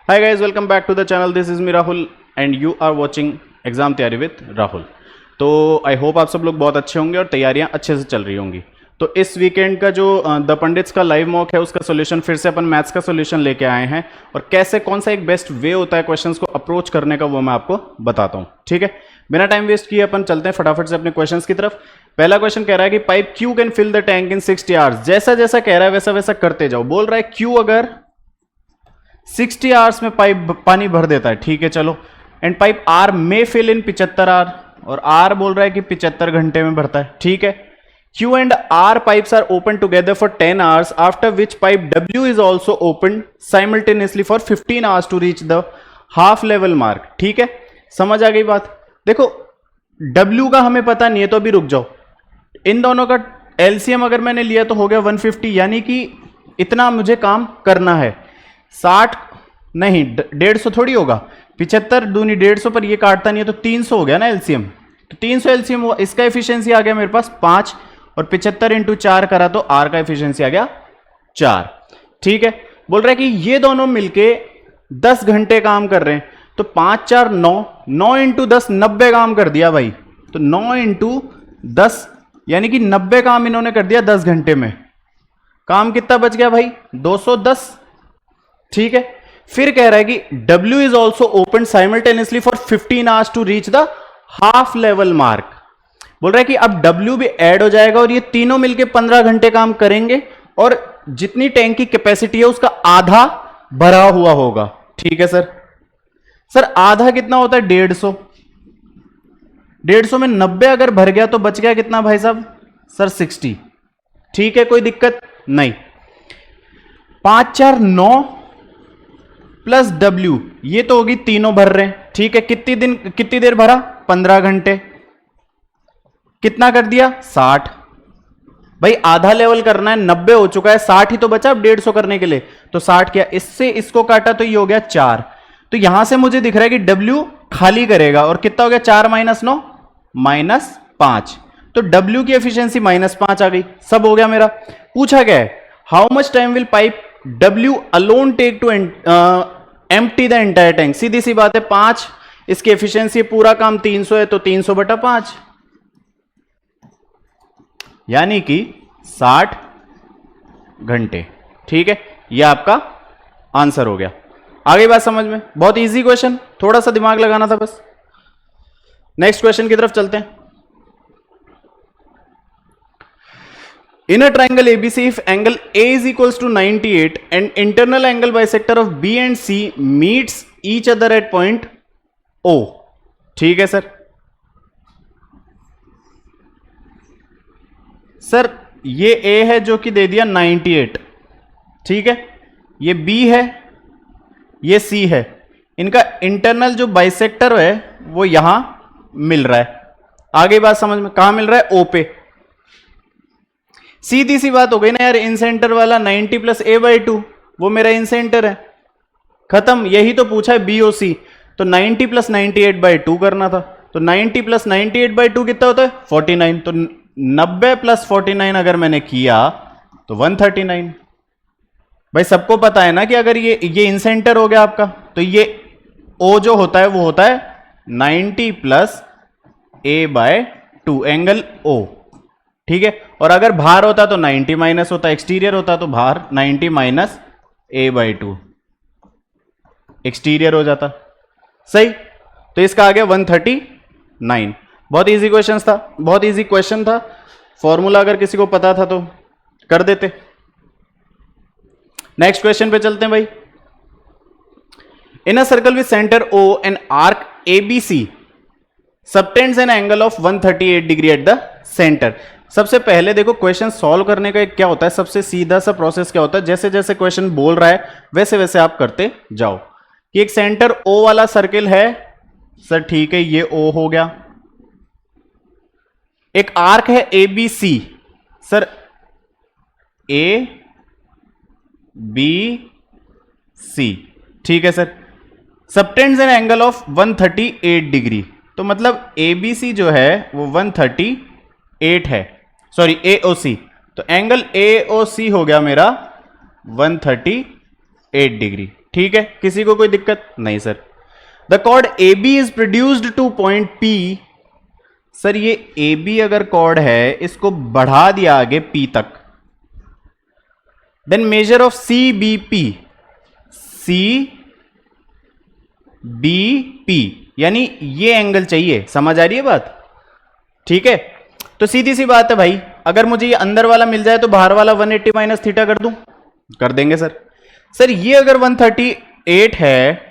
Hi guys, welcome back to the channel. This is me Rahul and you are watching exam taiyari with Rahul. तो I hope आप सब लोग बहुत अच्छे होंगे और तैयारियां अच्छे से चल रही होंगी। तो इस वीकेंड का जो द पंडित्स का लाइव मॉक है उसका सोल्यूशन फिर से अपन मैथ्स का सोल्यूशन लेके आए हैं, और कैसे कौन सा एक बेस्ट वे होता है क्वेश्चंस को अप्रोच करने का वो मैं आपको बताता हूँ। ठीक है, बिना टाइम वेस्ट किए अपन चलते हैं फटाफट से अपने क्वेश्चंस की तरफ। पहला क्वेश्चन कह रहा है कि pipe Q can fill the tank in 60 hours. जैसा जैसा कह रहा है वैसा वैसा करते जाओ। बोल रहा है क्यू अगर 60 आवर्स में पाइप पानी भर देता है, ठीक है चलो, एंड पाइप आर में फिल इन 75 आवर, और आर बोल रहा है कि 75 घंटे में भरता है। ठीक है, Q and R pipes are open together for 10 hours, after which pipe W is also opened simultaneously for 15 hours to reach the half level mark। ठीक है, समझ आ गई बात। देखो W का हमें पता नहीं है, तो अभी रुक जाओ। इन दोनों का LCM अगर मैंने लिया तो हो गया 150, यानी कि इतना मुझे काम करना है। 60 नहीं 150 थोड़ी होगा, 75 दूनी 150 पर ये काटता नहीं है, तो 300 हो गया ना LCM। तो 300 LCM हुआ, इसका एफिशिएंसी आ गया मेरे पास 5, और 75 इंटू 4 करा तो R का एफिशिएंसी आ गया 4। ठीक है, बोल रहा है कि ये दोनों मिलके 10 घंटे काम कर रहे हैं, तो 5 4 9, 9 इंटू 10 90 काम कर दिया भाई। तो 9 इंटू 10 यानी कि 90 काम इन्होंने कर दिया 10 घंटे में। काम कितना बच गया भाई? 210। ठीक है, फिर कह रहा है कि W is also open simultaneously for 15 hours to reach the half level mark. बोल रहा है कि अब W भी ऐड हो जाएगा और ये तीनों मिलके 15 घंटे काम करेंगे, और जितनी टैंक की कैपेसिटी है उसका आधा भरा हुआ होगा। ठीक है सर आधा कितना होता है? 150। 150 में 90 अगर भर गया तो बच गया कितना भाई साहब? सर 60। ठीक है, कोई दिक्कत नहीं। 5 4 9 प्लस W, ये तो होगी तीनों भर रहे हैं। ठीक है, कितनी देर भरा? 15 घंटे। कितना कर दिया? 60। भाई आधा लेवल करना है, 90 हो चुका है, 60 ही तो बचा अब 150 करने के लिए, तो 60 किया, इससे इसको काटा तो ये हो गया 4। तो यहां से मुझे दिख रहा है कि W खाली करेगा, और कितना हो गया? 4 माइनस 9 माइनस 5, तो W की एफिशिएंसी -5 आ गई। सब हो गया मेरा। पूछा गया है how much time will pipe W alone take to empty the entire tank. सीधी सी बात है, 5 इसकी एफिशिएंसी, पूरा काम 300 है, तो 300/5 यानी कि 60 घंटे। ठीक है, यह आपका आंसर हो गया। आ गई बात समझ में? बहुत इजी क्वेश्चन, थोड़ा सा दिमाग लगाना था बस। नेक्स्ट क्वेश्चन की तरफ चलते हैं। In a triangle ABC, if angle A is equals to 98 and internal angle bisector of B and C meets each other at point O। ठीक है सर ये A है जो कि दे दिया 98। ठीक है, ये B है, ये C है, इनका इंटरनल जो बाइसेक्टर है वो यहां मिल रहा है। आगे बात समझ में? कहां मिल रहा है? O पे। सीधी सी बात हो गई ना यार, इन सेंटर वाला 90 प्लस A/2 वो मेरा इन सेंटर है, खत्म। यही तो पूछा है BOC, तो 90 प्लस 98/2 करना था। तो 90 प्लस 98/2 कितना होता है? 49। तो 90 प्लस 49 अगर मैंने किया तो 139। भाई सबको पता है ना कि अगर ये इन सेंटर हो गया आपका, तो ये O जो होता है वो होता है 90 प्लस A/2 एंगल O। ठीक है, और अगर भार होता तो 90 माइनस होता, एक्सटीरियर होता तो भार 90 माइनस A/2 एक्सटीरियर हो जाता। सही, तो इसका आ गया 139। बहुत इजी क्वेश्चन था, बहुत इजी क्वेश्चन था। फॉर्मूला अगर किसी को पता था तो कर देते। नेक्स्ट क्वेश्चन पे चलते हैं भाई। In a circle with centre O and arc ABC subtends an angle of 138 degree at the centre. सबसे पहले देखो क्वेश्चन सॉल्व करने का क्या होता है, सबसे सीधा सा प्रोसेस क्या होता है, जैसे जैसे क्वेश्चन बोल रहा है वैसे वैसे आप करते जाओ। कि एक सेंटर O वाला सर्किल है सर, ठीक है, ये O हो गया। एक आर्क है ABC सर, ABC, ठीक है sir. Subtends an angle of 138 degree, तो मतलब ABC जो है वो 138 है, सॉरी AOC, तो एंगल AOC हो गया मेरा 138 डिग्री। ठीक है, किसी को कोई दिक्कत नहीं sir. The chord A B is produced to point P. Sir ये ए बी अगर कॉर्ड है, इसको बढ़ा दिया आगे पी तक, then measure of C B P. C B P यानी ये एंगल चाहिए, समझ आ रही है बात? ठीक है, तो सीधी सी बात है भाई, अगर मुझे ये अंदर वाला मिल जाए तो बाहर वाला 180 माइनस थीटा कर दूं, कर देंगे सर। सर ये अगर 138 है,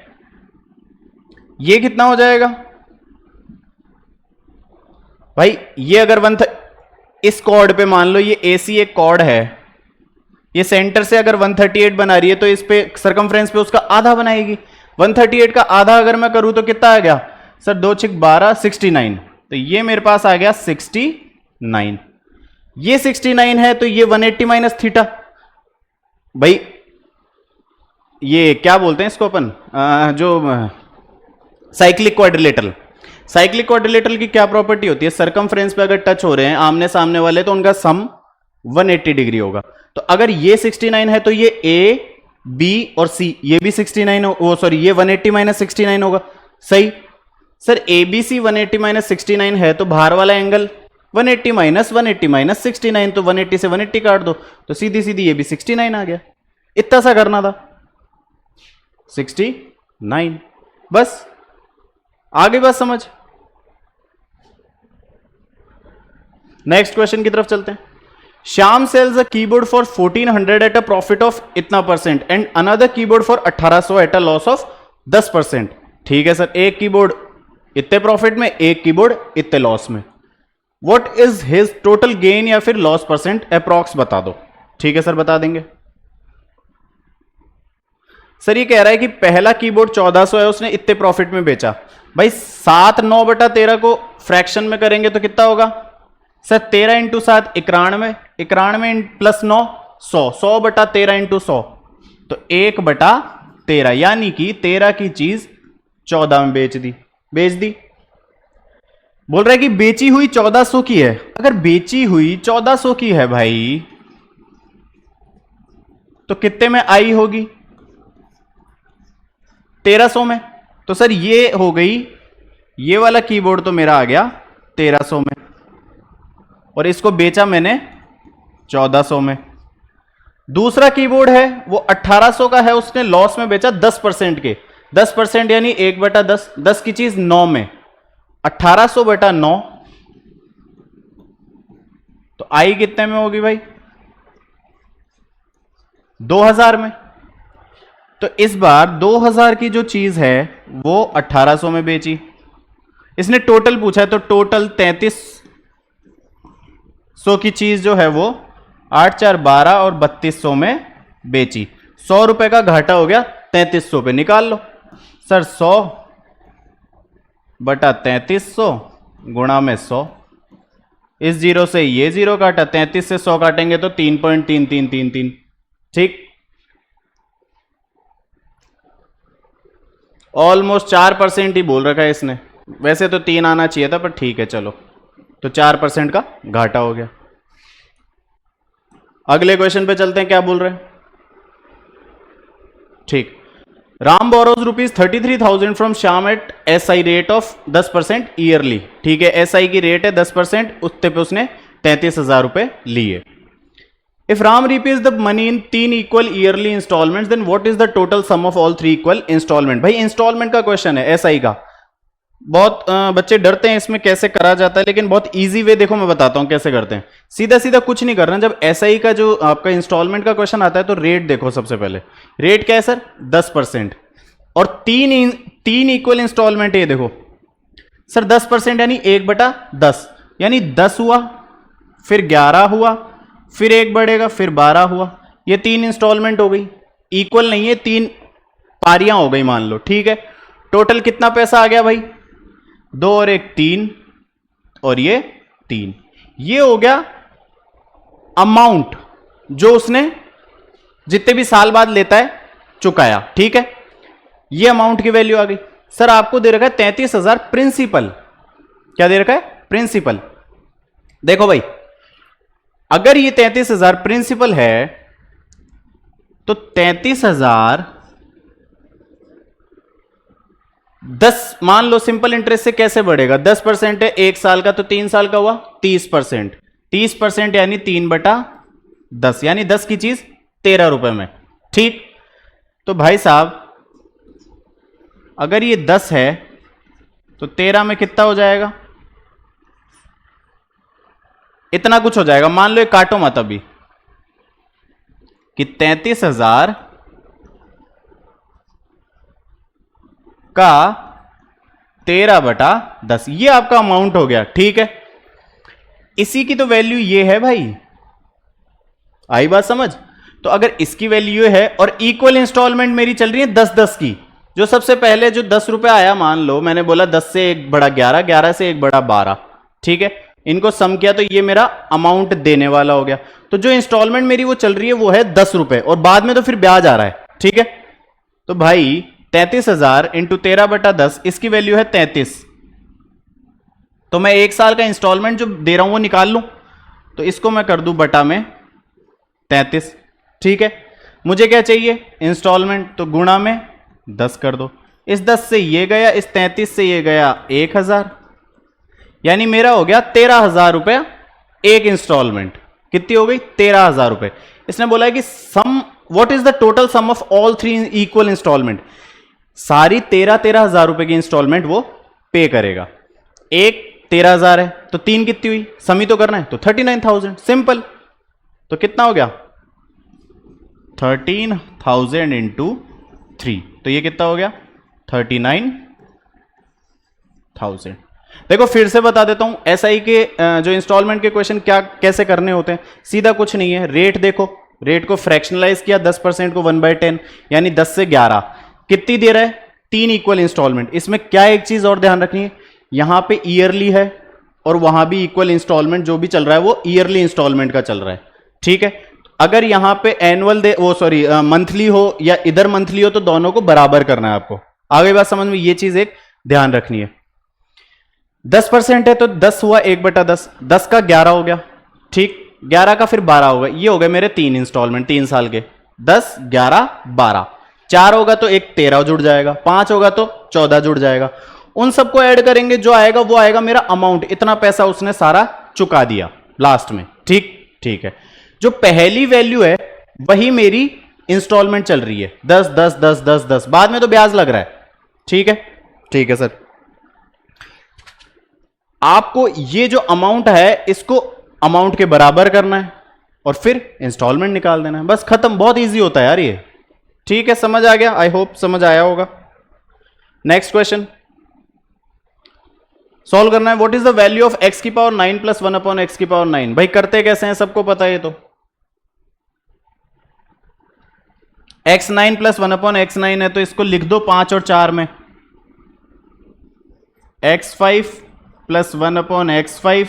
ये कितना हो जाएगा भाई? ये अगर इस कॉर्ड पे मान लो ये AC एक कॉर्ड है, ये सेंटर से अगर 138 बना रही है तो इस पे सरकमफ्रेंस पे उसका आधा बनाएगी। 138 का आधा अगर मैं करूं तो कितना आ गया सर? 2 6 12 69। तो ये मेरे पास आ गया 69। ये 69 है तो ये 180 माइनस थीटा। भाई ये क्या बोलते हैं इसको अपन, जो साइक्लिक क्वाड्रिलेटरल। साइक्लिक क्वाड्रिलेटरल की क्या प्रॉपर्टी होती है? सरकमफ्रेंस पे अगर टच हो रहे हैं आमने सामने वाले तो उनका सम 180 डिग्री होगा। तो अगर ये 69 है तो ये A, B और C ये भी 69 हो, सॉरी ये 180 माइनस 69 होगा। सही सर, ABC 180 माइनस 69 है तो बाहर वाला एंगल 180 माइनस 69, तो 180 से 180 काट दो तो सीधी सीधी ये भी 69 आ गया। इतना सा करना था, 69। बस आगे बात समझ। नेक्स्ट क्वेश्चन की तरफ चलते हैं। Shyam sells a keyboard for 1400 at a profit of इतना % and another keyboard for 1800 at a loss of 10%। ठीक है सर, एक कीबोर्ड इतने प्रॉफिट में, एक कीबोर्ड इतने लॉस में। What is his total gain या फिर लॉस % अप्रॉक्स बता दो। ठीक है सर, बता देंगे। सर ये कह रहा है कि पहला कीबोर्ड 1400 है, उसने इतने प्रॉफिट में बेचा। भाई 7 9/13 को फ्रैक्शन में करेंगे तो कितना होगा सर? 13 इंटू 7 91, 91 प्लस 9 100, 100/13 इंटू 100 तो 1/13, यानी कि 13 की चीज 14 में बेच दी। बोल रहा है कि बेची हुई 1400 की है। अगर बेची हुई 1400 की है भाई तो कितने में आई होगी? 1300 में। तो सर ये हो गई, ये वाला कीबोर्ड तो मेरा आ गया 1300 में और इसको बेचा मैंने 1400 में। दूसरा कीबोर्ड है वो 1800 का है, उसने लॉस में बेचा 10% के। 10% यानी 1/10, 10 की चीज 9 में, 1800/9 तो आई कितने में होगी भाई? 2000 में। तो इस बार 2000 की जो चीज है वो 1800 में बेची। इसने टोटल पूछा है तो टोटल 3300 की चीज जो है वो 8 4 12 और 3200 में बेची। 100 रुपए का घाटा हो गया, 3300 पे निकाल लो सर। 100/3300 गुणा में 100, इस जीरो से ये जीरो काटा, 33 से 100 काटेंगे तो 3.3333। ठीक, ऑलमोस्ट 4% ही बोल रखा है इसने। वैसे तो 3 आना चाहिए था पर ठीक है चलो, तो 4% का घाटा हो गया। अगले क्वेश्चन पे चलते हैं, क्या बोल रहे हैं। ठीक, Ram borrows ₹33,000 from Shyam at SI rate of 10% yearly. ठीक है, SI की रेट है 10%, उतने पे उसने 33,000 रुपए लिए। If Ram repays the money in 3 equal yearly instalment then what is the total sum of all 3 equal instalment. भाई इंस्टॉलमेंट का क्वेश्चन है SI का, बहुत बच्चे डरते हैं इसमें कैसे करा जाता है, लेकिन बहुत इजी वे देखो मैं बताता हूं कैसे करते हैं। सीधा सीधा कुछ नहीं करना। जब SI का जो आपका इंस्टॉलमेंट का क्वेश्चन आता है तो रेट देखो। सबसे पहले रेट क्या है सर? 10%। और 3 इक्वल इंस्टॉलमेंट ये देखो सर, 10% यानी 1/10, यानी 10 हुआ, फिर 11 हुआ, फिर 1 बढ़ेगा, फिर 12 हुआ। ये 3 इंस्टॉलमेंट हो गई। इक्वल नहीं है, 3 पारियां हो गई मान लो। ठीक है, टोटल कितना पैसा आ गया भाई? 2 और 1 3 और ये 3। ये हो गया अमाउंट जो उसने जितने भी साल बाद लेता है चुकाया। ठीक है, ये अमाउंट की वैल्यू आ गई। सर आपको दे रखा है 33,000 प्रिंसिपल। क्या दे रखा है? प्रिंसिपल। देखो भाई, अगर ये 33,000 प्रिंसिपल है तो 33,000 10 मान लो सिंपल इंटरेस्ट से कैसे बढ़ेगा, 10% है 1 साल का, तो 3 साल का हुआ 30%, 30% यानी 3/10, यानी 10 की चीज 13 रुपए में। ठीक, तो भाई साहब अगर ये 10 है तो 13 में कितना हो जाएगा, इतना कुछ हो जाएगा। मान लो ये काटो मत अभी, कि 33,000 का 13/10, ये आपका अमाउंट हो गया। ठीक है, इसी की तो वैल्यू ये है भाई, आई बात समझ। तो अगर इसकी वैल्यू है और इक्वल इंस्टॉलमेंट मेरी चल रही है 10-10 की, जो सबसे पहले जो 10 रुपए आया, मान लो मैंने बोला 10 से 1 बड़ा 11, 11 से 1 बड़ा 12, ठीक है, इनको सम किया तो ये मेरा अमाउंट देने वाला हो गया। तो जो इंस्टॉलमेंट मेरी वो चल रही है वो है 10 रुपए, और बाद में तो फिर ब्याज आ रहा है। ठीक है, तो भाई 33,000 इंटू 13/10, इसकी वैल्यू है 33। तो मैं 1 साल का इंस्टॉलमेंट जो दे रहा हूं वो निकाल लूं, तो इसको मैं कर दूं बटा में 33। ठीक है, मुझे क्या चाहिए इंस्टॉलमेंट, तो गुणा में 10 कर दो। इस 10 से ये गया, इस 33 से ये गया 1000, यानी मेरा हो गया 13,000 रुपया एक इंस्टॉलमेंट। कितनी हो गई, 13,000 रुपए। इसने बोला है कि sum what is the total sum of all 3 equal instalment, सारी 13,000 रुपए की इंस्टॉलमेंट वो पे करेगा। एक 13,000 है तो 3 कितनी हुई, समी तो करना है, तो 39,000, सिंपल। तो कितना हो गया 13,000 इंटू 3, तो ये कितना हो गया 39,000। देखो फिर से बता देता हूं, एसआई के जो इंस्टॉलमेंट के क्वेश्चन क्या कैसे करने होते हैं, सीधा कुछ नहीं है। रेट देखो, रेट को फ्रैक्शनलाइज किया, 10% को 1/10, यानी 10 से 11 कितनी दे रहा है, 3 इक्वल इंस्टॉलमेंट। इसमें क्या एक चीज और ध्यान रखनी है, यहां पे ईयरली है और वहां भी इक्वल इंस्टॉलमेंट जो भी चल रहा है वो ईयरली इंस्टॉलमेंट का चल रहा है। ठीक है, अगर यहां पे एनुअल दे वो सॉरी मंथली हो या इधर मंथली हो, तो दोनों को बराबर करना है आपको। आगे बात समझ में, ये चीज एक ध्यान रखनी है। 10% है तो 10 हुआ 1/10, 10 का 11 हो गया। ठीक, 11 का फिर 12 होगा, ये हो गए मेरे 3 इंस्टॉलमेंट 3 साल के, 10 11 12। 4 होगा तो एक 13 जुड़ जाएगा, 5 होगा तो 14 जुड़ जाएगा। उन सबको ऐड करेंगे, जो आएगा वो आएगा मेरा अमाउंट, इतना पैसा उसने सारा चुका दिया लास्ट में। ठीक, ठीक है, जो पहली वैल्यू है वही मेरी इंस्टॉलमेंट चल रही है, 10 10 10 10 10, बाद में तो ब्याज लग रहा है। ठीक है, ठीक है सर। आपको ये जो अमाउंट है इसको अमाउंट के बराबर करना है और फिर इंस्टॉलमेंट निकाल देना है, बस खत्म। बहुत इजी होता है यार ये। ठीक है, समझ आ गया, आई होप समझ आया होगा। नेक्स्ट क्वेश्चन सॉल्व करना है। What is the value of x की पावर 9 प्लस 1 अपॉन x की पावर 9। भाई करते कैसे हैं, सबको पता है ये तो। x 9 प्लस 1 अपॉन x 9 है तो इसको लिख दो 5 और 4 में, x 5 plus 1 upon x 5,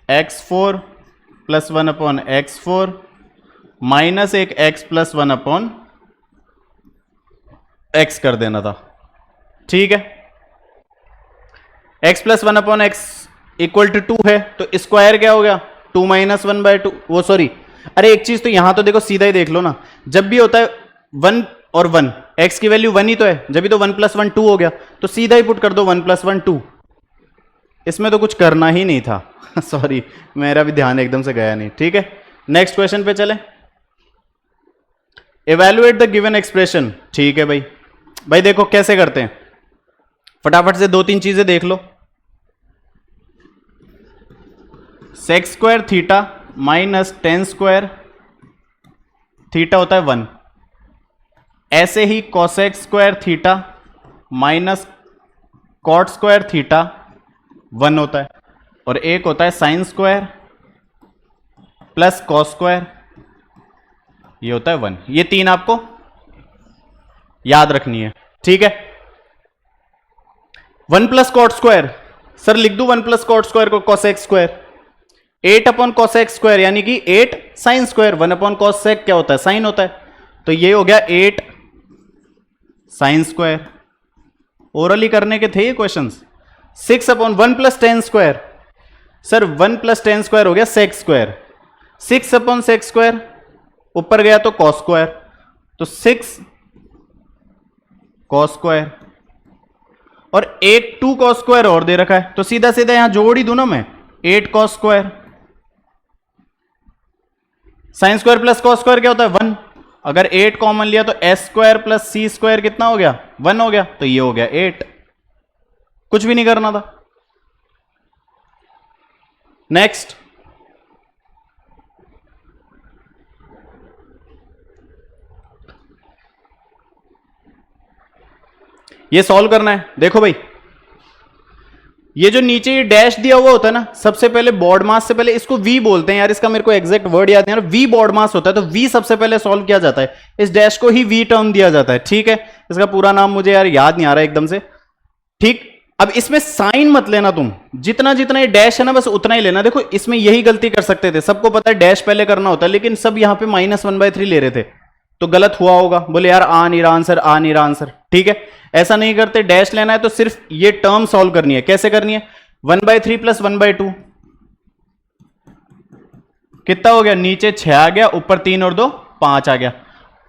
x 4 plus 1 upon x 4, minus एक x प्लस 1 अपॉन x कर देना था। ठीक है, x plus 1 upon x equal to 2 है तो स्क्वायर क्या हो गया 2 माइनस 1/2, वो सॉरी, अरे एक चीज तो यहां तो देखो, सीधा ही देख लो ना, जब भी होता है 1 और 1, x की वैल्यू 1 ही तो है, जब भी तो 1 प्लस 1 2 हो गया, तो सीधा ही पुट कर दो 1 प्लस 1 2। इसमें तो कुछ करना ही नहीं था सॉरी, मेरा भी ध्यान एकदम से गया नहीं। ठीक है, नेक्स्ट क्वेश्चन पे चले। Evaluate the given expression. ठीक है भाई, भाई देखो कैसे करते हैं, फटाफट से 2-3 चीजें देख लो। Sec square theta minus tan square theta होता है 1, ऐसे ही cosec square theta minus cot square theta 1 होता है, और एक होता है sine square plus cos square, ये होता है 1। ये 3 आपको याद रखनी है। ठीक है, 1 प्लस कॉट स्क्वायर, सर लिख दू 1 प्लस कॉट स्क्वायर को cosec square, 8 upon cosec square यानी कि 8 साइन स्क्वायर, 1 अपॉन कोसेक क्या होता है साइन होता है, तो ये हो गया 8 साइन स्क्वायर। ओरली करने के थे ये questions. 6 upon 1 plus 10 square, sir 1 plus 10 square हो गया sec square, 6 upon sec square ऊपर गया तो कॉस स्क्वायर, तो 6 कॉस स्क्वायर और एक 2 कॉस स्क्वायर और दे रखा है, तो सीधा सीधा यहां जोड़ ही दूं ना मैं, 8 cos square. Sign square plus cos square क्या होता है 1। अगर 8 कॉमन लिया तो एस स्क्वायर प्लस सी स्क्वायर कितना हो गया 1 हो गया, तो ये हो गया 8। कुछ भी नहीं करना था। नेक्स्ट, ये सॉल्व करना है। देखो भाई, ये जो नीचे ये डैश दिया हुआ होता है ना, सबसे पहले बॉड मास से पहले इसको वी बोलते हैं यार, इसका मेरे को एग्जैक्ट वर्ड याद नहीं, वी बॉड मास होता है, तो वी सबसे पहले सॉल्व किया जाता है, इस डैश को ही वी टर्म दिया जाता है, ठीक है। इसका पूरा नाम मुझे यार याद नहीं आ रहा एकदम से, ठीक। अब इसमें साइन मत लेना तुम, जितना जितना ये डैश है ना बस उतना ही लेना। देखो इसमें यही गलती कर सकते थे, सबको पता है डैश पहले करना होता है, लेकिन सब यहां पे -1/3 ले रहे थे, तो गलत हुआ होगा, बोले यार आ नहीं रहा आंसर, आ नहीं रहा आंसर, ठीक है। ऐसा नहीं करते, डैश लेना है तो सिर्फ ये टर्म सॉल्व करनी है। कैसे करनी है, 1/3 + 1/2 कितना हो गया, नीचे 6 आ गया, ऊपर 3 और 2 5 आ गया।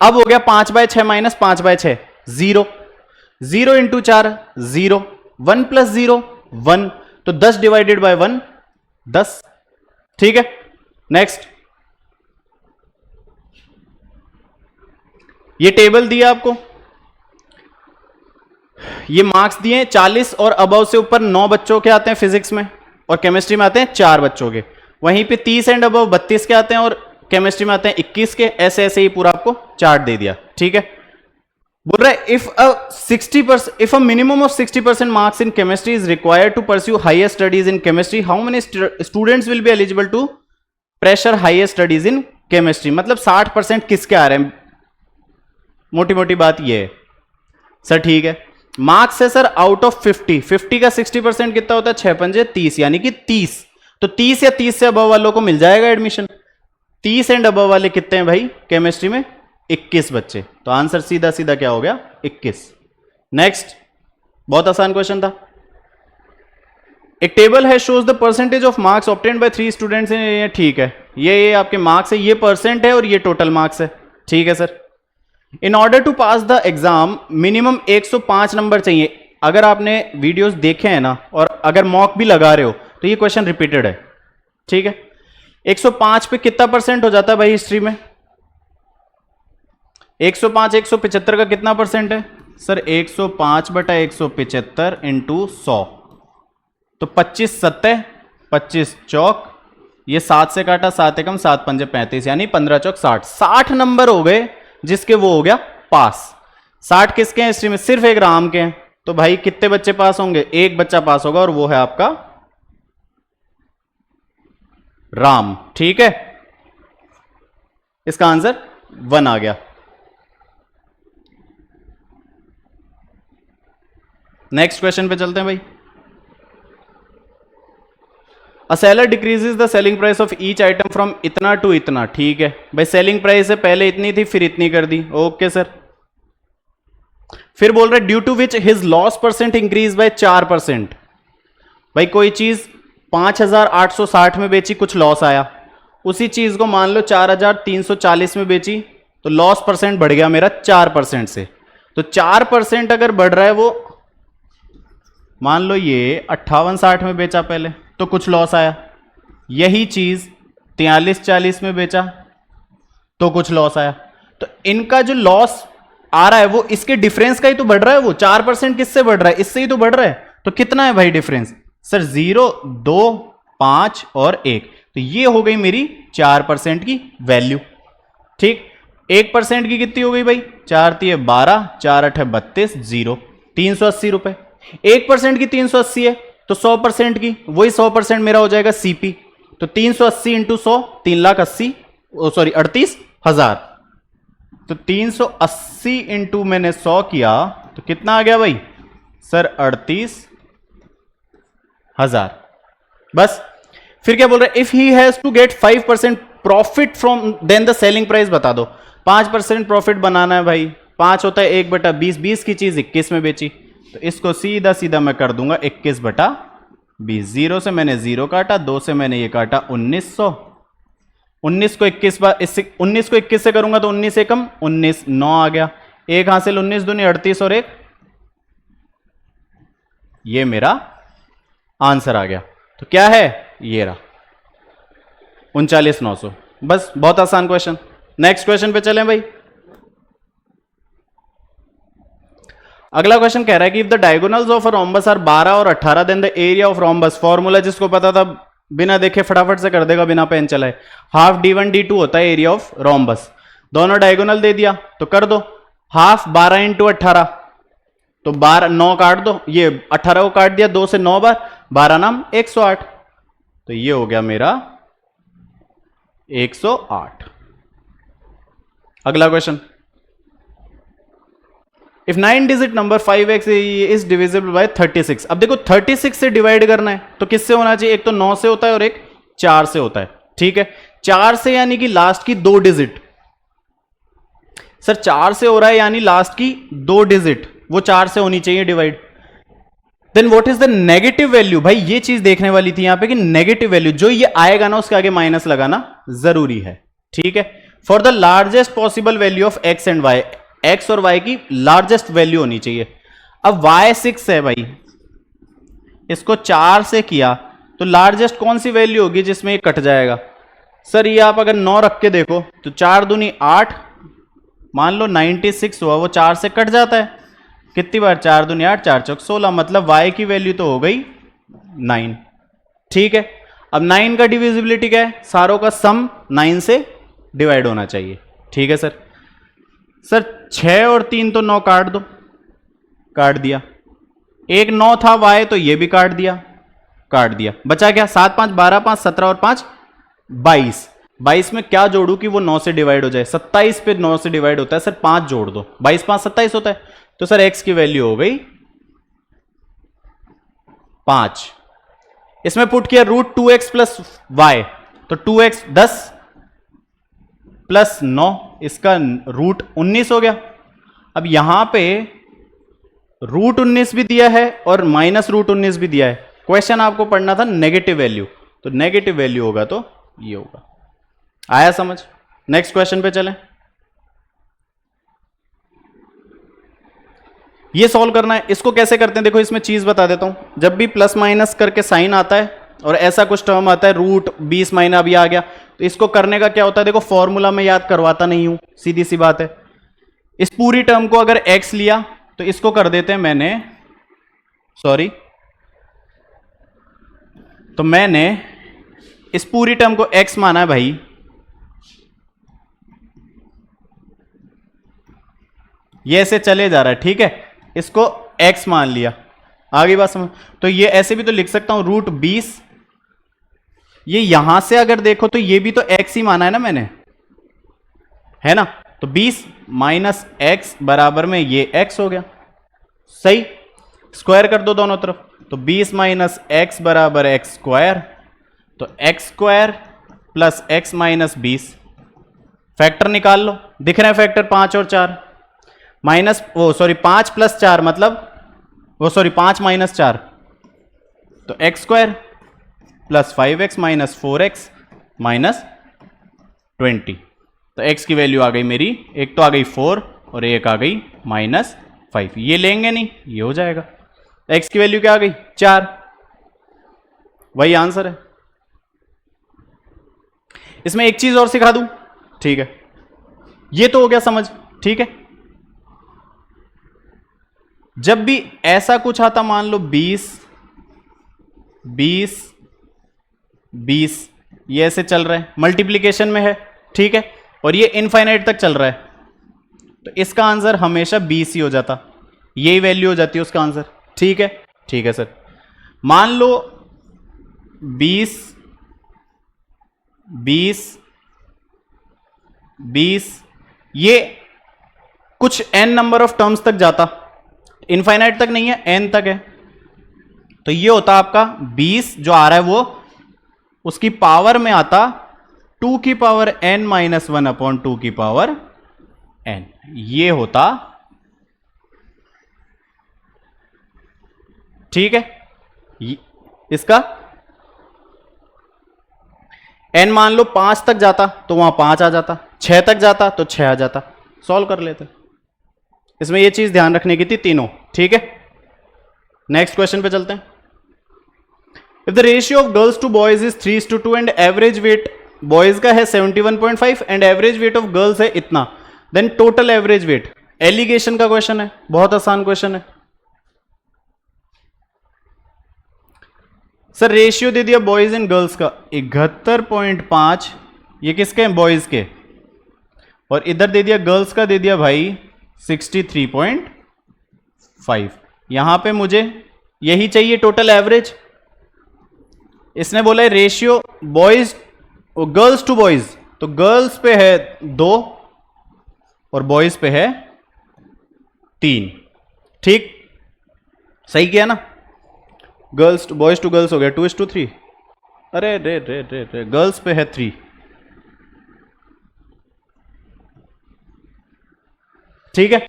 अब हो गया 5/6 - 5/6 0, 0 × 4 0, 1 + 0 1, तो 10 डिवाइडेड बाय 1 10, ठीक है। नेक्स्ट, ये टेबल दिया आपको, ये मार्क्स दिए 40 और अबव से ऊपर 9 बच्चों के आते हैं फिजिक्स में, और केमिस्ट्री में आते हैं 4 बच्चों के। वहीं पे 30 एंड अबव 32 के आते हैं, और केमिस्ट्री में आते हैं 21 के। ऐसे ऐसे ही पूरा आपको चार्ट दे दिया, ठीक है। बोल रहा है if a minimum of 60% marks in chemistry is required to pursue higher studies in chemistry, how many students will be eligible to pressure higher studies in chemistry. मतलब 60% किसके आ रहे हैं, मोटी मोटी बात ये है सर, ठीक है। मार्क्स है सर आउट ऑफ 50 का 60% कितना होता है, 6 पंजे 30, यानी कि 30, तो 30 या 30 से अबव वालों को मिल जाएगा एडमिशन। 30 एंड अबव वाले कितने हैं भाई केमिस्ट्री में, 21 बच्चे, तो आंसर सीधा सीधा क्या हो गया 21। नेक्स्ट, बहुत आसान क्वेश्चन था। एक टेबल है, shows the percentage of marks obtained by 3 students, ठीक है, ये आपके मार्क्स है, ये परसेंट है और ये टोटल मार्क्स है, ठीक है sir. In order to pass the exam minimum 105 number चाहिए। अगर आपने वीडियोस देखे हैं ना, और अगर मॉक भी लगा रहे हो, तो ये क्वेश्चन रिपीटेड है, ठीक है। 105 पे कितना परसेंट हो जाता है भाई हिस्ट्री में, 105 175 का कितना परसेंट है सर, 105/175 × 100, तो 25 सत्ते 25 चौक, ये 7 से काटा, 7 एकम 7 पंजे 35, यानी 15 चौक 60। 60 नंबर हो गए जिसके वो हो गया पास। 60 किसके हैं हिस्ट्री में, सिर्फ एक राम के हैं, तो भाई कितने बच्चे पास होंगे, एक बच्चा पास होगा, और वो है आपका राम, ठीक है। इसका आंसर 1 आ गया। नेक्स्ट क्वेश्चन पे चलते हैं भाई। A seller decreases the selling price of each item from इतना टू इतना, ठीक है भाई, सेलिंग प्राइस है पहले इतनी थी फिर इतनी कर दी, ओके सर। फिर बोल रहे due to which his loss percent increase by 4%। भाई कोई चीज 5860 में बेची, कुछ लॉस आया, उसी चीज को मान लो 4340 में बेची, तो लॉस परसेंट बढ़ गया मेरा 4% से। तो 4% अगर बढ़ रहा है, वो मान लो ये 5860 में बेचा पहले, तो कुछ लॉस आया। यही चीज 4340 में बेचा, तो कुछ लॉस आया। तो इनका जो लॉस आ रहा है वो इसके डिफरेंस का ही तो बढ़ रहा है, वो 4% किससे बढ़ रहा है, इससे ही तो बढ़ रहा है। तो कितना है भाई डिफरेंस सर, 0 2 5 और 1, तो ये हो गई मेरी 4% की वैल्यू, ठीक। 1% की कितनी हो गई भाई, 4 × 12, 4 × 8 32, 0, 380 रुपए। 1% की 380 है, तो 100% की वही 100% मेरा हो जाएगा सीपी, तो 380 × 100 38,000, तो 380 इंटू मैंने 100 किया तो कितना आ गया भाई सर 38,000। बस फिर क्या बोल रहे हैं, if he has to get 5% profit from then the selling price, बता दो 5% प्रॉफिट बनाना है भाई। 5 होता है 1/20, 20 की चीज 21 में बेची, तो इसको सीधा सीधा मैं कर दूंगा 21/20। 0 से मैंने 0 काटा, 2 से मैंने ये काटा 1900, 19 को 21 से करूंगा तो 19 एकम 19, 9 आ गया। 1 हासिल 19 दूनी 38 और 1 ये मेरा आंसर आ गया। तो क्या है, ये रहा 39,900। बस बहुत आसान क्वेश्चन। नेक्स्ट क्वेश्चन पे चलें भाई। अगला क्वेश्चन कह रहा है कि if the diagonals of a rhombus are 12 और 18 then the area of rhombus, formula जिसको पता था बिना देखे फटाफट से कर देगा, बिना पेन चलाए, हाफ d1 d2 होता है एरिया ऑफ रोम्बस। दोनों डायगोनल दे दिया तो कर दो, हाफ 12 इंटू 18, तो 12 9 काट दो, ये 18 को काट दिया 2 से 9 बार, 12 नाम 108, तो ये हो गया मेरा 108। अगला question, if 9 digit number 5x is divisible by 36। अब देखो 36 से डिवाइड करना है तो किससे होना चाहिए, एक तो 9 से होता है और एक 4 से होता है, ठीक है। 4 से यानी कि लास्ट की 2 डिजिट, सर 4 से हो रहा है यानी लास्ट की 2 डिजिट वो 4 से होनी चाहिए divide. Then what is the negative value, भाई ये चीज देखने वाली थी यहां पे कि नेगेटिव वैल्यू जो ये आएगा ना उसके आगे माइनस लगाना जरूरी है, ठीक है। For the largest possible value of X and Y, X और वाई की लार्जेस्ट वैल्यू होनी चाहिए। अब वाई 6 है भाई, इसको 4 से किया तो लार्जेस्ट कौन सी वैल्यू होगी जिसमें ये कट जाएगा। सर ये आप अगर 9 रख के देखो तो 4 दूनी 8, मान लो 96 हुआ, वो 4 से कट जाता है कितनी बार, 4 दूनी 8, 4 चौक 16, मतलब y की वैल्यू तो हो गई 9, ठीक है। अब 9 का डिविजिबिलिटी क्या है, सारों का सम 9 से डिवाइड होना चाहिए, ठीक है सर। सर 6 और 3 तो 9 काट दो, काट दिया, एक 9 था y तो ये भी काट दिया, काट दिया, बचा क्या 7 5 12 5 17 और 5 22। 22 में क्या जोड़ू कि वो 9 से डिवाइड हो जाए, 27 पे 9 से डिवाइड होता है सर, 5 जोड़ दो, 22 5 27 होता है, तो सर x की वैल्यू हो गई 5। इसमें पुट किया रूट 2x प्लस वाई, तो 2x 10 प्लस 9, इसका रूट 19 हो गया। अब यहां पे रूट 19 भी दिया है और माइनस रूट 19 भी दिया है, क्वेश्चन आपको पढ़ना था नेगेटिव वैल्यू, तो नेगेटिव वैल्यू होगा तो ये होगा। आया समझ। नेक्स्ट क्वेश्चन पे चलें। ये सॉल्व करना है, इसको कैसे करते हैं देखो, इसमें चीज बता देता हूं। जब भी प्लस माइनस करके साइन आता है और ऐसा कुछ टर्म आता है रूट 20 माइनस अभी आ गया, तो इसको करने का क्या होता है, देखो फॉर्मूला में याद करवाता नहीं हूं, सीधी सी बात है। इस पूरी टर्म को अगर x लिया तो इसको कर देते हैं मैंने, सॉरी, तो मैंने इस पूरी टर्म को x माना है भाई, ये ऐसे चले जा रहा है, ठीक है, इसको x मान लिया, आगे बात समझ। तो ये ऐसे भी तो लिख सकता हूं रूट 20, ये यहां से अगर देखो तो ये भी तो x ही माना है ना मैंने, है ना, तो 20 माइनस x बराबर में ये x हो गया, सही। स्क्वायर कर दो दोनों तरफ, तो 20 माइनस x बराबर x स्क्वायर, तो x square plus x minus 20, factor निकाल लो, दिख रहे हैं फैक्टर 5 और 4, माइनस वो सॉरी 5 प्लस 4 मतलब वो सॉरी 5 माइनस 4, तो x square plus 5x minus 4x minus 20, तो x की वैल्यू आ गई मेरी, एक तो आ गई 4 और एक आ गई माइनस 5, ये लेंगे नहीं, ये हो जाएगा। x की वैल्यू क्या आ गई 4, वही आंसर है। इसमें एक चीज और सिखा दूं, ठीक है, ये तो हो गया समझ, ठीक है। जब भी ऐसा कुछ आता, मान लो 20 20 20, ये ऐसे चल रहा है, मल्टीप्लीकेशन में है, ठीक है, और ये इनफाइनाइट तक चल रहा है, तो इसका आंसर हमेशा 20 ही हो जाता, यही वैल्यू हो जाती है उसका आंसर, ठीक है। ठीक है सर, मान लो 20 20 20, ये कुछ n नंबर ऑफ टर्म्स तक जाता, इनफाइनाइट तक नहीं है, n तक है, तो ये होता आपका 20 जो आ रहा है वो उसकी पावर में आता 2 की पावर n माइनस 1 अपॉन 2 की पावर n, ये होता, ठीक है। इसका n मान लो 5 तक जाता तो वहां 5 आ जाता, 6 तक जाता तो 6 आ जाता, सॉल्व कर लेते। इसमें ये चीज ध्यान रखने की थी तीनों, ठीक है। नेक्स्ट क्वेश्चन पे चलते हैं. If the ratio of girls to boys is 3:2 and average weight boys का है 71.5 and average weight of girls है इतना, then total average weight. Alligation का क्वेश्चन है, बहुत आसान क्वेश्चन है. सर रेशियो दे दिया बॉयज एंड गर्ल्स का 71.5, ये किसके हैं, बॉयज के, और इधर दे दिया गर्ल्स का, दे दिया भाई 63.5. यहां पे मुझे यही चाहिए टोटल एवरेज. इसने बोला है ratio boys girls to boys, तो गर्ल्स पे है 2 और बॉयज पे है 3. ठीक, सही किया ना. Girls to boys to girls हो गया 2:3. अरे रे रे रे रे, गर्ल्स पे है 3. ठीक है.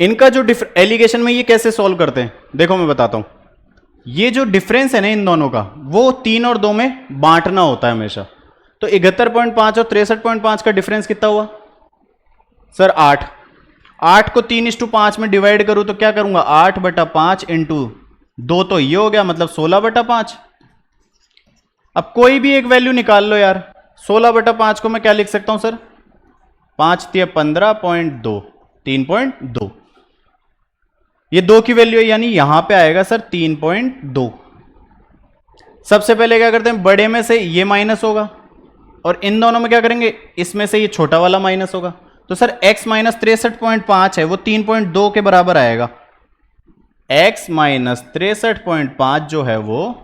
इनका जो एलिगेशन में ये कैसे सॉल्व करते हैं, देखो मैं बताता हूं. ये जो डिफरेंस है ना इन दोनों का, वो 3 और 2 में बांटना होता है हमेशा. तो 71.5 और 63.5 का डिफरेंस कितना हुआ सर, 8. 8 को 3:5 में डिवाइड करूं तो क्या करूंगा, 8/5 इंटू 2, तो ये हो गया, मतलब 16/5. अब कोई भी एक वैल्यू निकाल लो यार. 16/5 को मैं क्या लिख सकता हूं सर, 5 × 15.2, 3.2. ये 2 की वैल्यू है, यानी यहां पे आएगा सर 3.2. सबसे पहले क्या करते हैं, बड़े में से ये माइनस होगा, और इन दोनों में क्या करेंगे, इसमें से ये छोटा वाला माइनस होगा. तो सर x माइनस 63.5 है, वो 3.2 के बराबर आएगा. x माइनस 63.5 जो है वो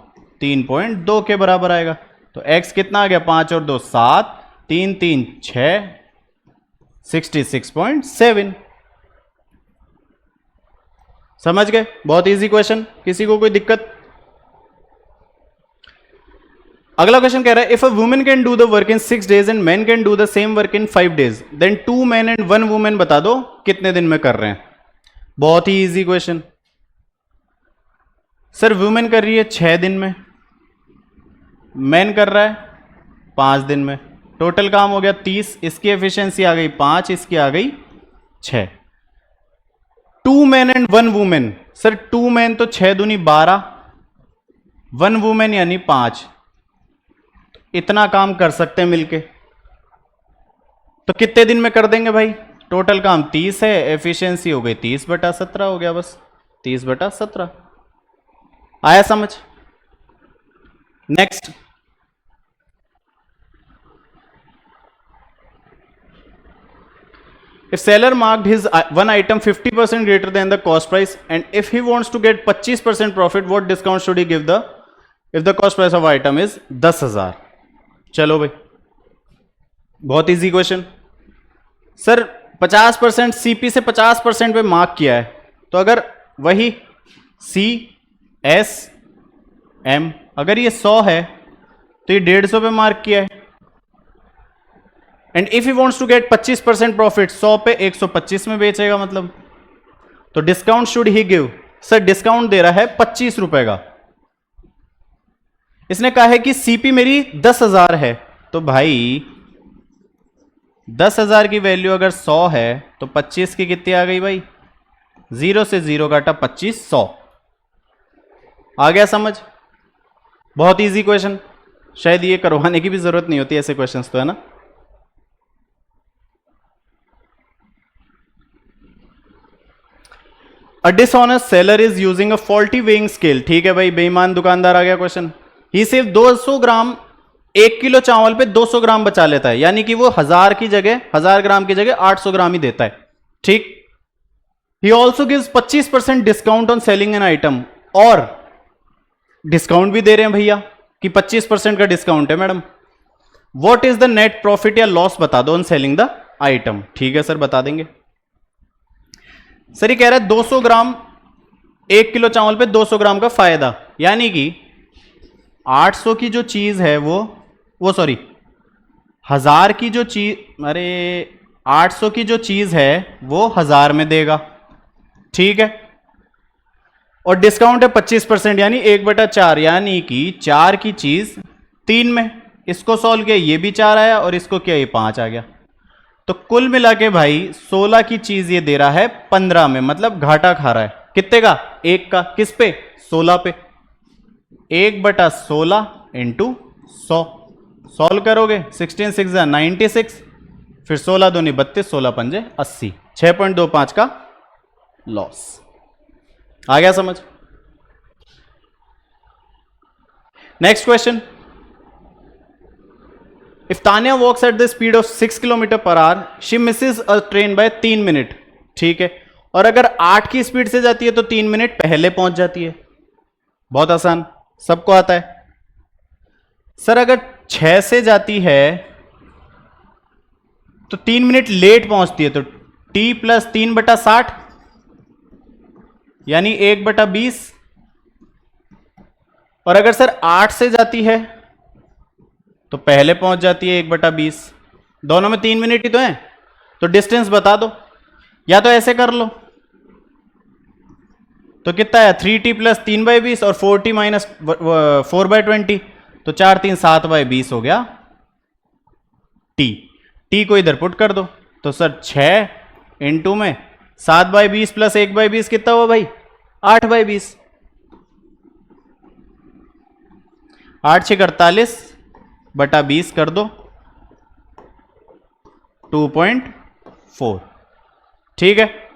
3.2 के बराबर आएगा. तो x कितना आ गया, 5 और 2 7, 3 3 6, 66.7. समझ गए, बहुत इजी क्वेश्चन. किसी को कोई दिक्कत? अगला क्वेश्चन कह रहा है if a women can do the work in 6 days and man can do the same work in 5 days, then 2 men and 1 woman बता दो कितने दिन में कर रहे हैं. बहुत ही इजी क्वेश्चन. सर वुमेन कर रही है 6 दिन में, मैन कर रहा है 5 दिन में. टोटल काम हो गया 30. इसकी एफिशिएंसी आ गई 5, इसकी आ गई 6. 2 men and 1 woman, sir 2 men तो 6 दूनी 12, 1 woman यानी 5. इतना काम कर सकते हैं मिलके. तो कितने दिन में कर देंगे भाई, टोटल काम 30 है, एफिशिएंसी हो गई 30/17 हो गया, बस 30/17. आया समझ? Next. If seller marked his one item 50% greater than the cost price and if he wants to get 25% profit, what discount should he give the if the cost price of item is 10,000? चलो भाई, बहुत easy question. Sir 50% CP से 50% पे mark किया है, तो अगर वही CSM अगर ये 100 है तो ये 150 पे मार्क किया है. And if he wants to get 25% profit, 100 पे 125 में बेचेगा मतलब, तो discount should he give. Sir discount दे रहा है 25 रुपए का. इसने कहा है कि सीपी मेरी 10,000 है, तो भाई 10,000 की वैल्यू अगर 100 है तो 25 की कितनी आ गई भाई, 0 से 0 काटा 25, 100. आ गया समझ? बहुत इजी क्वेश्चन. शायद ये करवाने की भी जरूरत नहीं होती ऐसे क्वेश्चंस तो, है ना. A dishonest seller is using a faulty weighing scale. ठीक है भाई, बेईमान दुकानदार आ गया क्वेश्चन. ही सिर्फ 200 ग्राम 1 किलो चावल पे 200 ग्राम बचा लेता है, यानी कि वो 1000 ग्राम की जगह 800 ग्राम ही देता है. ठीक. He also gives 25% discount on selling an item, और डिस्काउंट भी दे रहे हैं भैया कि 25% का डिस्काउंट है madam. What is the net profit या लॉस बता दो ऑन सेलिंग द आइटम. ठीक है सर, बता देंगे. सर ये कह रहा है 200 ग्राम 1 किलो चावल पे 200 ग्राम का फायदा, यानी कि 800 की जो चीज है वो सॉरी 1000 की जो चीज, अरे 800 की जो चीज है वो 1000 में देगा. ठीक है. और डिस्काउंट है 25%, यानी 1/4, यानी कि 4 की चीज 3 में. इसको सॉल्व किया, ये भी 4 आया, और इसको किया, ये 5 आ गया. तो कुल मिला के भाई 16 की चीज ये दे रहा है 15 में, मतलब घाटा खा रहा है. कितने का? 1 का। किस पे? 16 पे। 1/16 इंटू 100 सॉल्व करोगे, 16 6 96, फिर 16 दूनी 32, 16 पंजे 80, 6.25 का लॉस। आ गया समझ? Next question, if Tania walks at the speed of 6 kilometre per hour, she misses a train by 3 minute, ठीक है। और अगर 8 की स्पीड से जाती है तो 3 मिनट पहले पहुंच जाती है। बहुत आसान, सबको आता है। सर अगर 6 से जाती है तो 3 मिनट लेट पहुंचती है, तो t प्लस 3/60 यानी 1/20। और अगर सर 8 से जाती है तो पहले पहुंच जाती है 1/20। दोनों में 3 मिनट ही तो है, तो डिस्टेंस बता दो, या तो ऐसे कर लो, तो कितना है 3t प्लस 3/20 और 4t माइनस 4/20, तो 4 3 7/20 हो गया t को इधर पुट कर दो, तो सर 6 इंटू में 7/20 प्लस 1/20 कितना हुआ भाई? 8/20। 8 6 48 बटा 20 कर दो 2.4, ठीक है।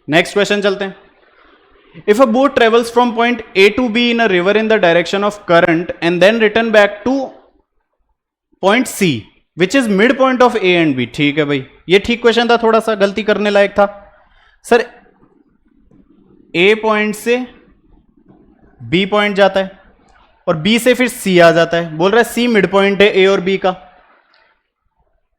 नेक्स्ट क्वेश्चन चलते हैं। If a boat travels from point A to B in a river in the direction of current and then return back to point C which is mid point of A and B, ठीक है भाई, ये ठीक question था, थोड़ा सा गलती करने लायक था। सर ए पॉइंट से बी पॉइंट जाता है और बी से फिर सी आ जाता है, बोल रहा है सी मिड पॉइंट है ए और बी का।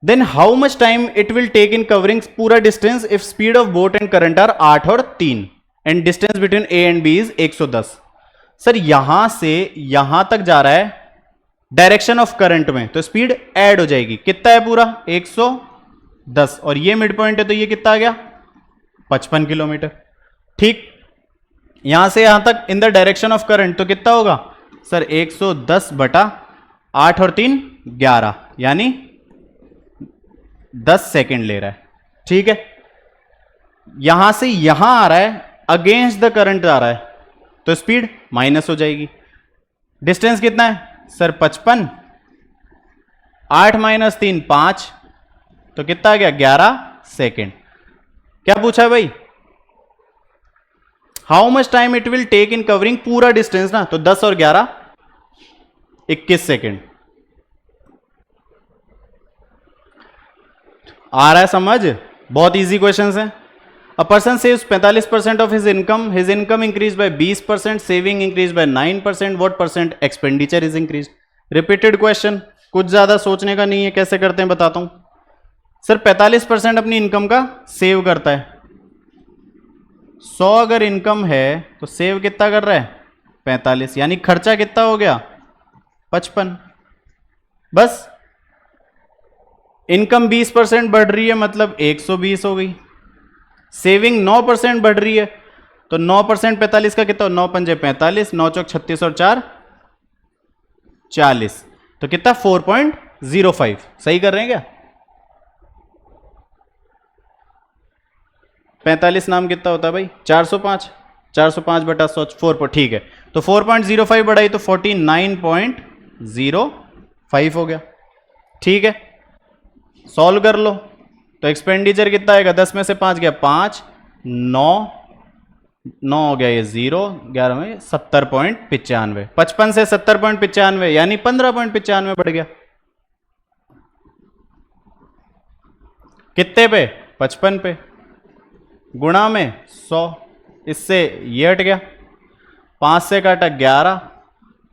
Then how much time it will take in covering पूरा distance if speed of boat and current are 8 और 3 and distance between A and B is 110। Sir यहां से यहां तक जा रहा है डायरेक्शन ऑफ करंट में, तो स्पीड ऐड हो जाएगी, कितना है पूरा 110, और ये मिड पॉइंट है तो ये कितना आ गया 55 किलोमीटर, ठीक। यहां से यहां तक इन द डायरेक्शन ऑफ करंट तो कितना होगा सर 110 बटा 8 और 3 11, यानी 10 सेकेंड ले रहा है, ठीक है। यहां से यहां आ रहा है अगेंस्ट द करंट आ रहा है, तो स्पीड माइनस हो जाएगी। डिस्टेंस कितना है सर 55, 8 माइनस 3 5, तो कितना आ गया 11 सेकेंड। क्या पूछा है भाई? How much time it will take in covering पूरा डिस्टेंस ना, तो 10 और 11 21 सेकेंड। आ रहा है समझ? बहुत इजी क्वेश्चंस हैं। A person saves 45% of his income increase by 20%, saving increase by 9%, what percent expenditure is increase. Repeated question, कुछ ज्यादा सोचने का नहीं है, कैसे करते हैं बताता हूं। सर 45% अपनी इनकम का सेव करता है, 100 अगर इनकम है तो सेव कितना कर रहा है 45, यानी खर्चा कितना हो गया 55। बस इनकम 20% बढ़ रही है मतलब 120 हो गई। सेविंग 9% बढ़ रही है तो 9% 45 का कितना, 9 पंजे 45, 9 चौक 36 और 4 40, तो कितना 4.05। सही कर रहे हैं क्या? 45 नाम कितना होता है भाई 405, 405 बटा 100 4 पर, ठीक है। तो 4.05 बढ़ाई तो 49.05 हो गया, ठीक है। सॉल्व कर लो तो एक्सपेंडिचर कितना आएगा, 10 में से 5 गया 5, 9 हो गया ये 0, 11 में 70.95, 55 से 70.95 यानी 15.95 बढ़ गया। कितने पे 55 पे, गुणा में 100, इससे ये हट गया, 5 से काटा 11,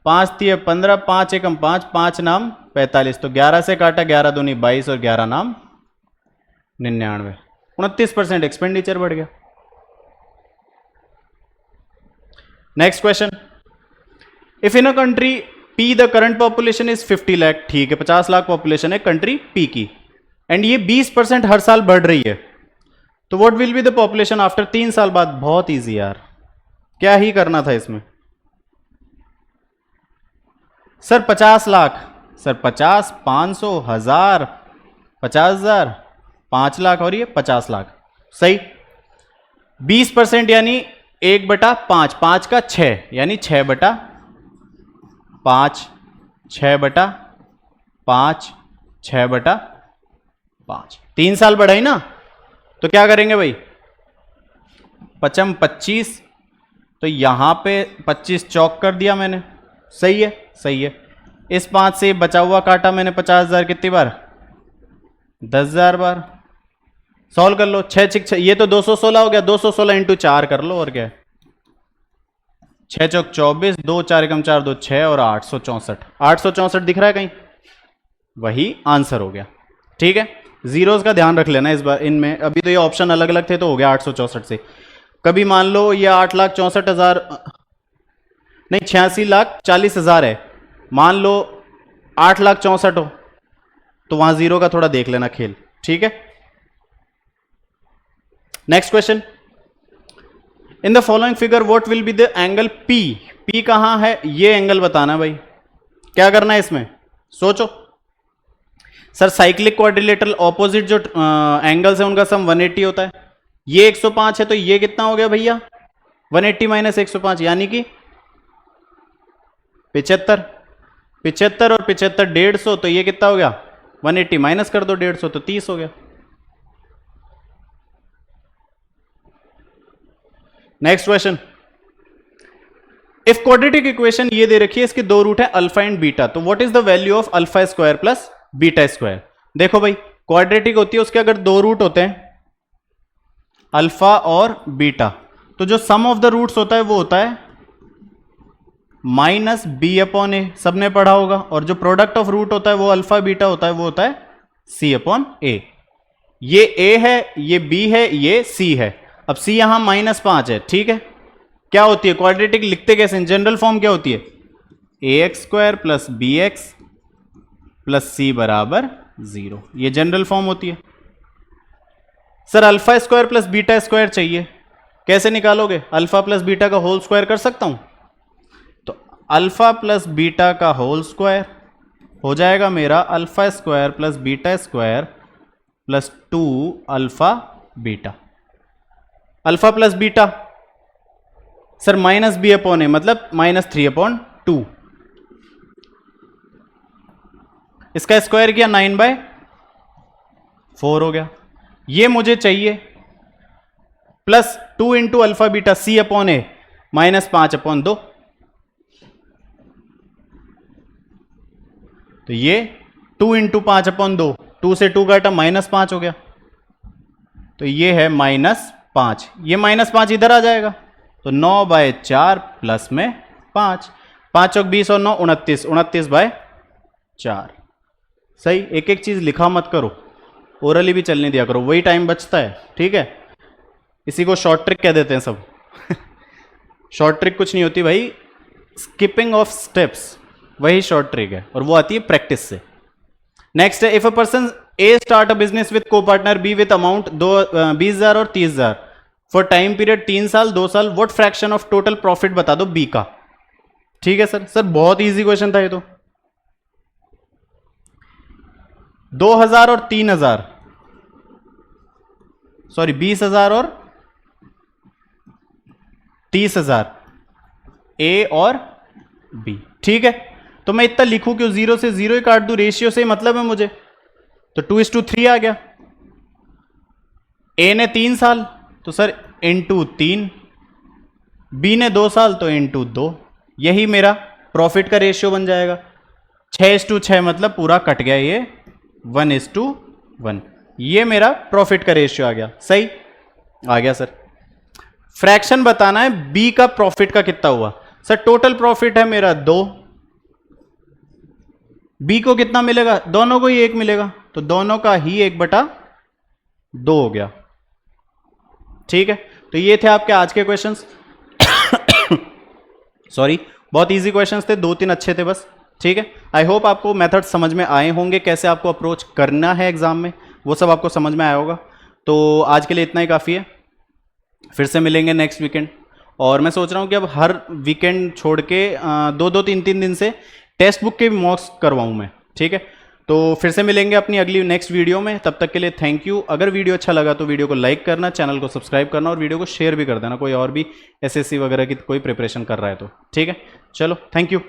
5 थी 15, 5 एकम 5, 5 नाम 45, तो 11 से काटा 11 दूनी 22 और 11 नाम 99, 29% एक्सपेंडिचर बढ़ गया। Next question, if in a country P the current population is 50 lakh, ठीक है 50 लाख पॉपुलेशन है कंट्री पी की, एंड ये 20% हर साल बढ़ रही है, तो what will be the population after 3 साल बाद। बहुत इजी यार, क्या ही करना था इसमें। सर 50 लाख, सर 50, 500, 1000, 50,000, 5 लाख और ये 50 लाख, सही। 20% यानी 1/5, 5 का 6 यानी 6/5, 6/5, 6/5, 3 साल बढ़ाई ना, तो क्या करेंगे भाई, 25, तो यहां पे 25 चौक कर दिया मैंने, सही है, सही है। इस 5 से बचा हुआ काटा मैंने 50,000 कितनी बार, 10,000 बार। सॉल्व कर लो, 6 6 ये तो 216 हो गया, 216 इंटू 4 कर लो, और क्या है, 6 चौक 24, 2 4 एकम 4 2 6 और 864, 864 दिख रहा है कहीं, वही आंसर हो गया। ठीक है, जीरोस का ध्यान रख लेना इस बार इनमें, अभी तो ये ऑप्शन अलग अलग थे तो हो गया 864 से। कभी मान लो ये 8,64,000 नहीं 86,40,000 है, मान लो 8,64,000 हो, तो वहां जीरो का थोड़ा देख लेना खेल। ठीक है, next question, in the following figure what will be the angle P, P कहां है ये एंगल बताना भाई। क्या करना है इसमें, सोचो। सर साइक्लिक क्वाड्रिलेटरल ऑपोजिट जो एंगल्स है उनका सम 180 होता है, ये 105 है तो ये कितना हो गया भैया, 180 माइनस 105 यानी कि 75, 75 और 75 150, तो ये कितना हो गया, 180 माइनस कर दो 150 तो 30 हो गया। Next question, if quadratic equation ये दे रखी है, इसके दो रूट है अल्फा एंड बीटा, तो what is the value of alpha square plus beta square. देखो भाई क्वाड्रेटिक होती है उसके अगर दो रूट होते हैं अल्फा और बीटा, तो जो सम ऑफ द रूट्स होता है वो होता है माइनस बी अपॉन ए, सबने पढ़ा होगा, और जो प्रोडक्ट ऑफ रूट होता है वो अल्फा बीटा होता है वो होता है सी अपॉन ए। ये ए है, ये बी है, ये सी है। अब सी यहां -5 है, ठीक है, क्या होती है क्वाड्रेटिक लिखते कैसे, जनरल फॉर्म क्या होती है, ax² plus B X plus C बराबर 0, ये जनरल फॉर्म होती है। Sir alpha square plus beta square चाहिए, कैसे निकालोगे, अल्फा प्लस बीटा का होल स्क्वायर कर सकता हूं, तो अल्फा प्लस बीटा का होल स्क्वायर हो जाएगा मेरा alpha square plus beta square plus 2 alpha beta. Alpha plus beta sir minus B upon A मतलब -3/2, इसका स्क्वायर किया 9/4 हो गया। ये मुझे चाहिए प्लस 2 इंटू अल्फा बीटा सी अपॉन ए -5/2, तो ये 2 इंटू 5/2, 2 से 2 काटा -5 हो गया, तो ये है -5, ये -5 इधर आ जाएगा, तो 9/4 प्लस में 5, 5 चौक 20 और 9 29, 29/4। सही, एक एक चीज लिखा मत करो, ओरली भी चलने दिया करो, वही टाइम बचता है। ठीक है, इसी को शॉर्ट ट्रिक कह देते हैं सब। शॉर्ट ट्रिक कुछ नहीं होती भाई, स्किपिंग ऑफ स्टेप्स वही शॉर्ट ट्रिक है, और वो आती है प्रैक्टिस से। नेक्स्ट है, if a person A start a business with को पार्टनर बी विद अमाउंट 20,000 और 30,000 फॉर टाइम पीरियड 3 साल 2 साल, what fraction of total profit बता दो बी का। ठीक है सर, सर बहुत इजी क्वेश्चन था ये तो। 2,000 और 3,000, सॉरी 20,000 और 30,000, ए और बी। ठीक है, तो मैं इतना लिखूं क्यों, 0 से 0 ही काट दूं, रेशियो से मतलब है मुझे, तो 2:3 आ गया। ए ने 3 साल तो सर इंटू 3, बी ने 2 साल तो इंटू 2, यही मेरा प्रॉफिट का रेशियो बन जाएगा। 6:6 मतलब पूरा कट गया, ये 1:1, ये मेरा प्रॉफिट का रेशियो आ गया। सही आ गया सर। फ्रैक्शन बताना है बी का प्रॉफिट का कितना हुआ। सर टोटल प्रॉफिट है मेरा 2, बी को कितना मिलेगा, दोनों को ही 1 मिलेगा, तो दोनों का ही 1/2 हो गया। ठीक है, तो ये थे आपके आज के क्वेश्चंस। सॉरी, बहुत इजी क्वेश्चंस थे, 2-3 अच्छे थे बस। ठीक है, आई होप आपको मेथड समझ में आए होंगे, कैसे आपको अप्रोच करना है एग्जाम में, वो सब आपको समझ में आया होगा। तो आज के लिए इतना ही काफ़ी है, फिर से मिलेंगे नेक्स्ट वीकेंड। और मैं सोच रहा हूँ कि अब हर वीकेंड छोड़ के 2-2, 3-3 दिन से टेक्स्ट बुक के मॉक्स करवाऊँ मैं। ठीक है, तो फिर से मिलेंगे अपनी अगली नेक्स्ट वीडियो में, तब तक के लिए थैंक यू। अगर वीडियो अच्छा लगा तो वीडियो को लाइक करना, चैनल को सब्सक्राइब करना और वीडियो को शेयर भी कर देना, कोई और भी एसएससी वगैरह की कोई प्रिपरेशन कर रहा है तो। ठीक है, चलो थैंक यू।